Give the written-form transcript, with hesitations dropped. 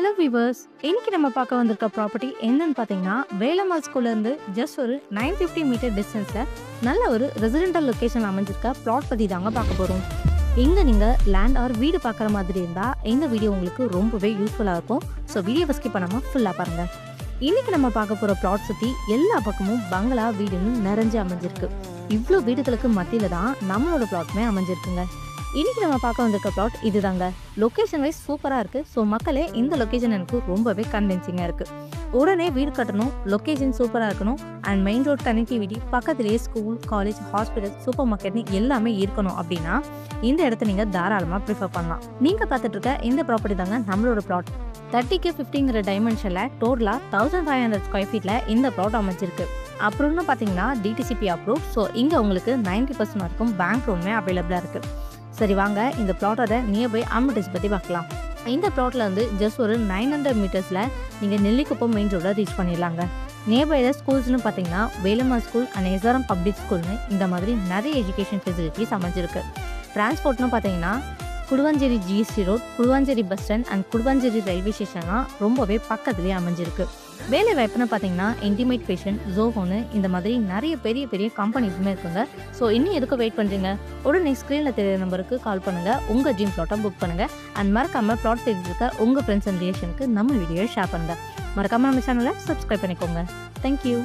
Hello viewers, இன்னைக்கு நம்ம பார்க்க வந்திருக்க ப்ராப்பர்ட்டி என்னன்னு பார்த்தீங்கன்னா வேலம்மாள் ஸ்கூல்ல இருந்து ஜஸ்ட் ஒரு 950 மீட்டர் டிஸ்டன்ஸ்ல நல்ல ஒரு ரெசிடென்டல் லொகேஷன் அமைஞ்சிருக்க பிளாட் பத்தி தாங்க பார்க்க போறோம். இங்க நீங்க லேண்ட் ஆர் வீடு பார்க்குற மாதிரி இருந்தா இந்த வீடியோ உங்களுக்கு ரொம்பவே யூஸ்ஃபுல்லா இருக்கும். ஸோ வீடியோவை ஸ்கிப் பண்ணாம ஃபுல்லா பாருங்க. இன்னைக்கு நம்ம பார்க்க போற பிளாட் சுத்தி எல்லா பக்கமும் பங்களா வீடுன்னு நிறைஞ்சு அமைஞ்சிருக்கு. இவ்வளோ வீடுகளுக்கு மத்தியில தான் நம்மளோட பிளாட்மே அமைஞ்சிருக்குங்க. இன்னைக்கு நம்ம பார்க்க வந்திருக்க பிளாட் இதுதாங்க. லொக்கேஷன் வைஸ் சூப்பராக இருக்கு. ஸோ மக்களே இந்த லொக்கேஷன் எனக்கு ரொம்பவே கன்வின்சிங்காக இருக்கு. உடனே வீடு கட்டணும், லொக்கேஷன் சூப்பராக இருக்கணும், அண்ட் மெயின் ரோட் கனெக்டிவிட்டி, பக்கத்துலேயே ஸ்கூல், காலேஜ், ஹாஸ்பிட்டல், சூப்பர் மார்க்கெட்னு எல்லாமே இருக்கணும் அப்படின்னா இந்த இடத்த நீங்கள் தாராளமாக ப்ரிஃபர் பண்ணலாம். நீங்கள் பார்த்துட்டு இருக்க இந்த ப்ராப்பர்ட்டி தாங்க நம்மளோட பிளாட். 30x50ங்கிற டைமென்ஷனில் டோட்டலாக 1500 ஸ்கொயர் ஃபீட்டில் இந்த ப்ளாட் அமைச்சிருக்கு. அப்புறம்னு பார்த்தீங்கன்னா டிடிசிபி அப்ரூவ். ஸோ இங்கே உங்களுக்கு 90% வரைக்கும் பேங்க் லோனுமே அவைலபிளாக இருக்குது. சரி வாங்க இந்த பிளாட்டோட நியர்பை அம்யூனிட்டிஸ் பற்றி பார்க்கலாம். இந்த பிளாட்டில் வந்து ஜஸ்ட் ஒரு 900 மீட்டர்ஸில் நீங்கள் நெல்லிக்குப்பம் மெயின் ரோட ரீச் பண்ணிடலாங்க. நியர்பையில் ஸ்கூல்ஸ்னு பார்த்தீங்கன்னா Velammal school and SRM public ஸ்கூல்னு இந்த மாதிரி நிறைய எஜுகேஷன் ஃபெசிலிட்டிஸ் அமைஞ்சிருக்கு. டிரான்ஸ்போர்ட்னு பார்த்தீங்கன்னா Guduvanchery GST road, Guduvanchery bus stand and Guduvanchery railway ஸ்டேஷன்லாம் ரொம்பவே பக்கத்துலேயே அமைஞ்சிருக்கு. வேலை வாய்ப்புன்னு பார்த்தீங்கன்னா இன்டிமேட் ஃபேஷன், ஜோஹோன்னு இந்த மாதிரி நிறைய பெரிய பெரிய கம்பெனிஸுமே இருக்குங்க. ஸோ இன்னும் எதுக்கு வெயிட் பண்ணுறீங்க? உடனே ஸ்க்ரீனில் தெரியுற நம்பருக்கு கால் பண்ணுங்கள், உங்கள் ட்ரீம் பிளாட்டை புக் பண்ணுங்கள். அண்ட் மறக்காமல் பிளாட் தெரிஞ்சிருக்க உங்கள் ஃப்ரெண்ட்ஸ் அண்ட் ரிலேஷனுக்கு நம்ம வீடியோ ஷேர் பண்ணுங்கள். மறக்காமல் நம்ம சேனலை சப்ஸ்கிரைப் பண்ணிக்கோங்க. தேங்க்யூ.